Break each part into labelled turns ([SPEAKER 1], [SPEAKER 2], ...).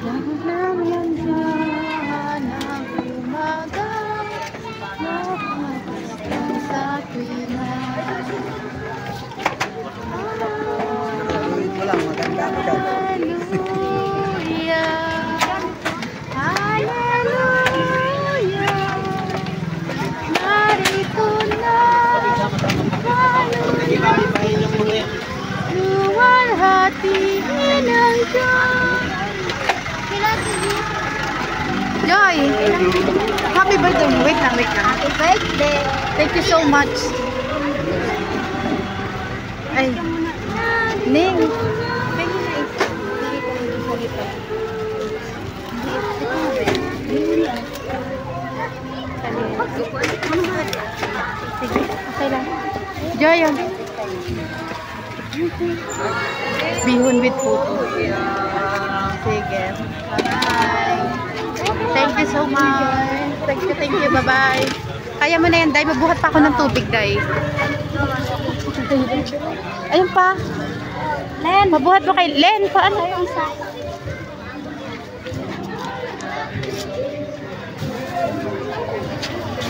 [SPEAKER 1] Lahat ng lansan ng umaga, nakakastan sa tuwina.
[SPEAKER 2] Ulit mo lang, maganda mo daw.
[SPEAKER 1] Hallelujah, Hallelujah, narito na, Hallelujah, luwalhatiin ang Diyos. Joy, happy birthday. Wait lang. Happy birthday. Thank you so much. Ay, Ning. Sige, okay lang. Joy, yun. Bihon with photo. Sige. Bye. Thank you so much. Thank you. Bye-bye. Kaya mo na yan, Day. Mabuhat pa ako ng tubig, Day. Ayun pa. Len. Mabuhat mo kay Len. Paano?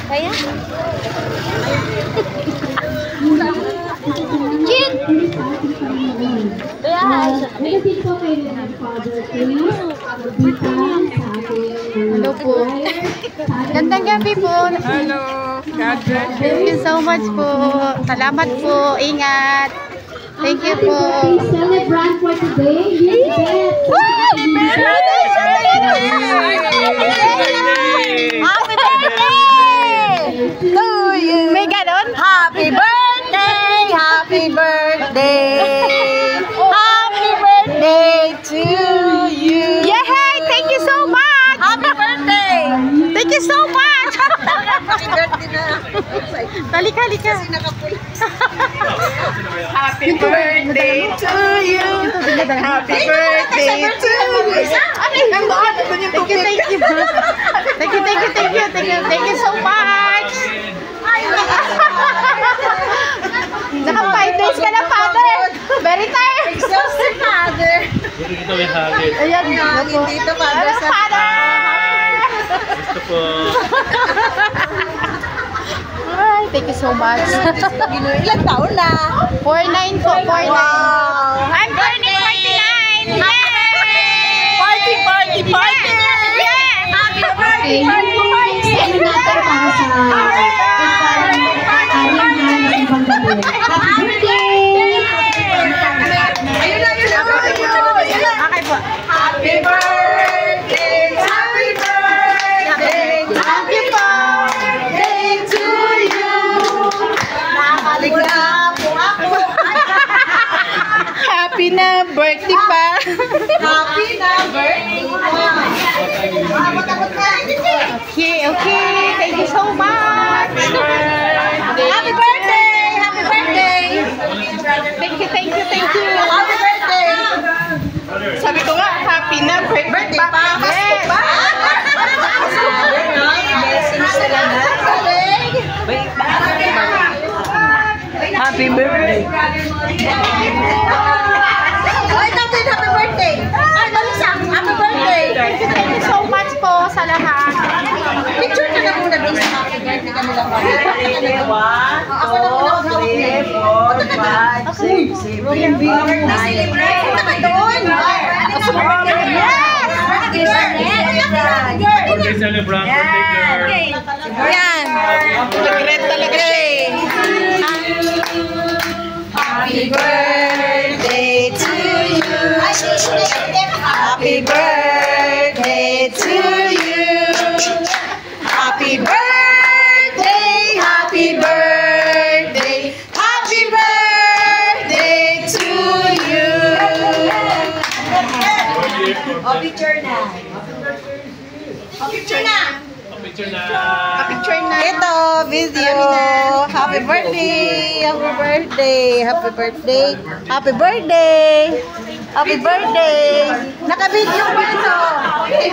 [SPEAKER 1] Kaya? Jin! Hello po. Gandang gabi po.
[SPEAKER 3] Hello. God bless you.
[SPEAKER 1] Thank you so much po. Salamat po. Ingat. Thank you po.
[SPEAKER 4] Celebrant for today.
[SPEAKER 1] Happy birthday! Happy birthday! To you! May ganon? Happy birthday! Happy birthday! Happy birthday to you! Yay! Thank you so much! Happy birthday! Thank you so much!
[SPEAKER 2] Happy birthday na.
[SPEAKER 1] Halika.
[SPEAKER 3] Happy birthday to you. Happy birthday to you.
[SPEAKER 1] Thank you so much. Naka 5 days ka na, Father. Very tired.
[SPEAKER 2] Exhausted, Father.
[SPEAKER 5] Dito may hagit.
[SPEAKER 1] Ayan,
[SPEAKER 2] Dito, Father.
[SPEAKER 1] Hello, Father.
[SPEAKER 5] Gusto po.
[SPEAKER 1] Ay, thank you so much.
[SPEAKER 2] Ilang taon na?
[SPEAKER 1] 49 po, 49.
[SPEAKER 2] Wow.
[SPEAKER 1] I'm turning 49. Yay!
[SPEAKER 2] Party!
[SPEAKER 1] Yeah! Happy birthday!
[SPEAKER 4] Ano natin para sa Happy birthday!
[SPEAKER 1] Okay po.
[SPEAKER 2] Happy birthday! Happy birthday!
[SPEAKER 1] Thank you po.
[SPEAKER 2] Birthday to you! Nakakalik na po ako.
[SPEAKER 3] Happy na birthday pa.
[SPEAKER 2] Happy na birthday pa.
[SPEAKER 1] Okay. Thank you so much.
[SPEAKER 2] Happy birthday! Happy birthday!
[SPEAKER 1] Thank you.
[SPEAKER 2] Happy birthday!
[SPEAKER 3] Sabi ko nga, happy na birthday pa.
[SPEAKER 2] Pasko pa! Blessings na lang.
[SPEAKER 3] Happy birthday.
[SPEAKER 2] Ay, Tatay, happy birthday! Ay, Balisa, happy birthday!
[SPEAKER 1] Thank you so much po sa lahat.
[SPEAKER 2] Picture ka na muna doon sa happy birthday kanila. Ako na muna ako.
[SPEAKER 3] 3, 4, 5, 6, 7, 8, 9.
[SPEAKER 2] Punta ka doon!
[SPEAKER 5] Birthday celebrant, birthday girl.
[SPEAKER 3] Yan. Nag-red talaga siya eh.
[SPEAKER 2] Happy birthday to you! Happy birthday to you! Happy birthday! Happy birthday! Happy birthday to you! Picture na! Picture na!
[SPEAKER 5] Picture na.
[SPEAKER 3] Picture na.
[SPEAKER 2] Ito, video. Happy birthday. Happy birthday. Happy birthday. Happy birthday. Happy birthday. Naka-video po ito.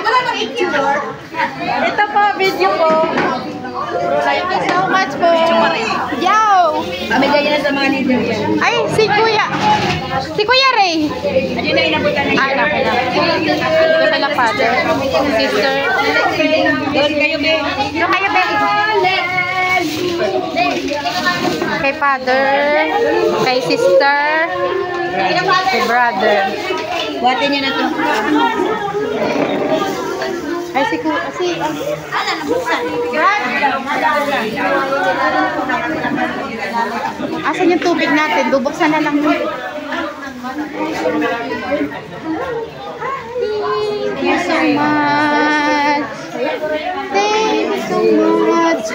[SPEAKER 2] Wala nang picture. Ito po, video po.
[SPEAKER 1] Thank you so much po. Yo!
[SPEAKER 2] Amigay na sa mga ninyo yan.
[SPEAKER 1] Ay, si Kuya. Si Kuya Ray.
[SPEAKER 2] Ayun na inabutan na
[SPEAKER 1] Ah, napala. Napala pa. Father, Sister.
[SPEAKER 2] Doon kayo, be.
[SPEAKER 1] Doon kayo, Ben. Kay Father, kay Sister, kay Brother.
[SPEAKER 2] Buhatin niyo na to.
[SPEAKER 1] Ay, asan yung tubig natin? Bubuksan na lang yun. Thank you so much. Thank you so much.